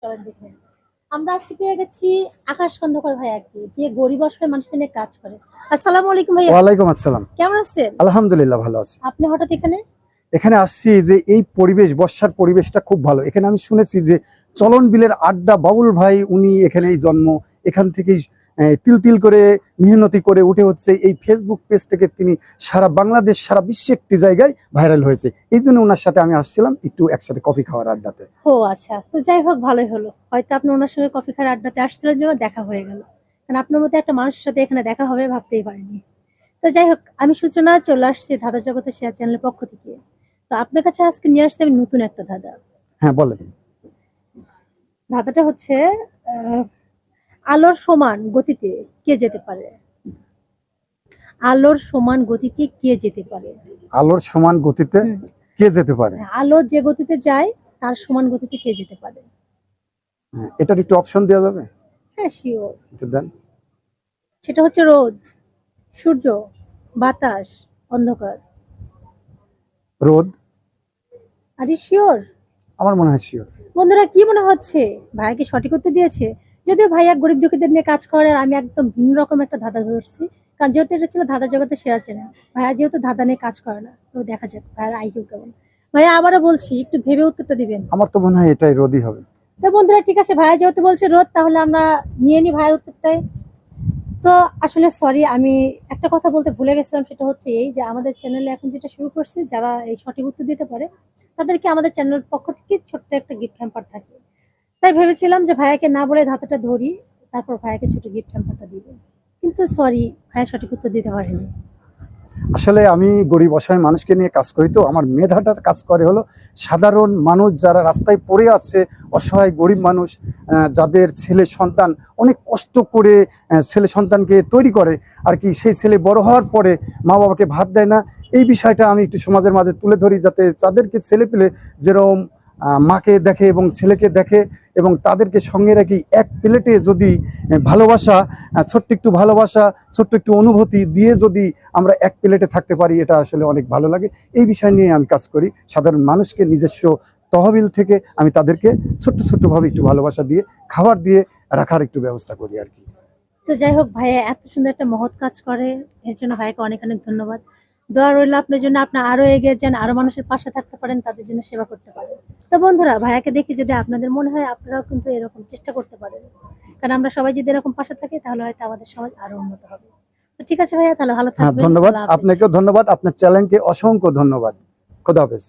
চলেন দেখে নেই। আমরা আজকে পেয়ে গেছি আকাশ খন্দকার ভাইয়াকে, যে গরিব অসহায় মানুষকে নিয়ে কাজ করে। আসসালামু আলাইকুম ভাইয়া। ওয়ালাইকুম আসসালাম। কেমন আছেন? আলহামদুলিল্লাহ ভালো আছি। আপনি হঠাৎ এখানে? এখানে আসছি যে এই পরিবেশ, বর্ষার পরিবেশটা খুব ভালো। এখানে আমি শুনেছি যে চলন বিলের আড্ডা বাউল ভাই উনি এখানেই জন্ম, এখান থেকেই তিল তিল করে মেহনতি করে উঠে হচ্ছে এই ফেসবুক পেজ থেকে তিনি সারা বাংলাদেশ সারা বিশ্বে একটি জায়গায় ভাইরাল হয়েছে। এই জন্য ওনার সাথে আমি আসছিলাম একটু একসাথে কফি খাওয়ার আড্ডাতে। ও আচ্ছা, তো যাই হোক ভালোই হলো, হয়তো আপনি ওনার সঙ্গে কফি খাওয়ার আড্ডাতে আসছিলেন জন্য দেখা হয়ে গেল। কারণ আপনার মতো একটা মানুষের সাথে এখানে দেখা হবে ভাবতেই পারিনি। তো যাই হোক, আমি সূচনা চলে আসছি ধাঁধা জগতের শেয়ার চ্যানেলের পক্ষ থেকে। তো আপনার কাছে আজকে নিয়ে আসছি আমি নতুন একটা ধাঁধা। হ্যাঁ বলেন। ধাঁধাটা হচ্ছে আহ, আলোর সমান গতিতে কে যেতে পারে? আলোর সমান গতিতে কে যেতে পারে? আলোর সমান গতিতে হুম, কে যেতে পারে? আলো যে গতিতে যায় তার সমান গতিতে কে যেতে পারে? হ্যাঁ, এটার একটু অপশন দেওয়া যাবে? হ্যাঁ শিওর। একটু দেন। সেটা হচ্ছে রোদ, সূর্য, বাতাস, অন্ধকার। রোদ। আরে শিওর? আমার মনে হয় শিওর। বন্ধুরা কি মনে হচ্ছে, ভাইয়া কি সঠিক উত্তর দিয়েছে? যদিও ভাইয়া গরিব দুঃখীদের নিয়ে কাজ করে, আর আমি একদম ভিন্ন রকম একটা ধাঁধা ধরছি। কারণ যেহেতু এটা ছিল ধাঁধা জগতের সেরা চ্যানেল, ভাইয়া যেহেতু ধাঁধা নিয়ে কাজ করে না, তো দেখা যাক ভাইয়ার আইকিউ কেমন। ভাইয়া আবারও বলছি, একটু ভেবে উত্তরটা দিবেন। আমার তো মনে হয় এটাই রোদই হবে। তো বন্ধুরা ঠিক আছে, ভাইয়া যেহেতু বলছে রোদ, তাহলে আমরা নিয়ে নিই ভাইয়ের উত্তরটাই। তো আসলে সরি, আমি একটা কথা বলতে ভুলে গেছিলাম, সেটা হচ্ছে এই যে আমাদের চ্যানেলে এখন যেটা শুরু করছি, যারা এই সঠিক উত্তর দিতে পারে তাদেরকে আমাদের চ্যানেলের পক্ষ থেকে ছোট্ট একটা গিফট হ্যাম্পার থাকে। তাই ভেবেছিলাম যে ভাইয়াকে না বলে ধাঁধাটা ধরি, তারপর ভাইয়াকে ছোট গিফট হ্যাম্পারটা দিব। কিন্তু সরি, ভাইয়া সঠিক উত্তর দিতে পারেনি। আসলে আমি গরিব অসহায় মানুষকে নিয়ে কাজ করি, তো আমার মেধাটা কাজ করে হলো সাধারণ মানুষ যারা রাস্তায় পড়ে আছে, অসহায় গরিব মানুষ, যাদের ছেলে সন্তান অনেক কষ্ট করে ছেলে সন্তানকে তৈরি করে আর কি, সেই ছেলে বড় হওয়ার পরে মা বাবাকে ভাত দেয় না। এই বিষয়টা আমি একটু সমাজের মাঝে তুলে ধরি, যাতে তাদেরকে ছেলে পেলে যেরকম মাকে দেখে এবং ছেলেকে দেখে, এবং তাদেরকে সঙ্গে রাখি এক প্লেটে যদি ভালোবাসা, ছোট্ট একটু ভালোবাসা, ছোট্ট একটু অনুভূতি দিয়ে যদি আমরা এক প্লেটে থাকতে পারি, এটা আসলে অনেক ভালো লাগে। এই বিষয় নিয়ে আমি কাজ করি। সাধারণ মানুষকে নিজস্ব তহবিল থেকে আমি তাদেরকে ছোট্ট ছোট্টভাবে একটু ভালোবাসা দিয়ে, খাবার দিয়ে রাখার একটু ব্যবস্থা করি আর কি। তো যাই হোক, ভাইয়া এত সুন্দর একটা মহৎ কাজ করে, এর জন্য ভাইয়াকে অনেক অনেক ধন্যবাদ। দোয়া রইল আপনার জন্য, আপনি আরো এগিয়ে যান, আরো মানুষের পাশে থাকতে পারেন, তাদের জন্য সেবা করতে পারেন। তো বন্ধুরা, ভাইয়াকে দেখে যদি আপনাদের মনে হয়, আপনারাও কিন্তু এরকম চেষ্টা করতে পারেন। কারণ আমরা সবাই যদি এরকম পাশে থাকি, তাহলে হয়তো আমাদের সমাজ আরো উন্নত হবে। তো ঠিক আছে ভাইয়া, তাহলে ভালো হ্যাঁ থাকবেন। ধন্যবাদ, আল্লাহ হাফেজ। আপনাকেও ধন্যবাদ, আপনার চ্যানেলকে অসংখ্য ধন্যবাদ। খোদা হাফেজ।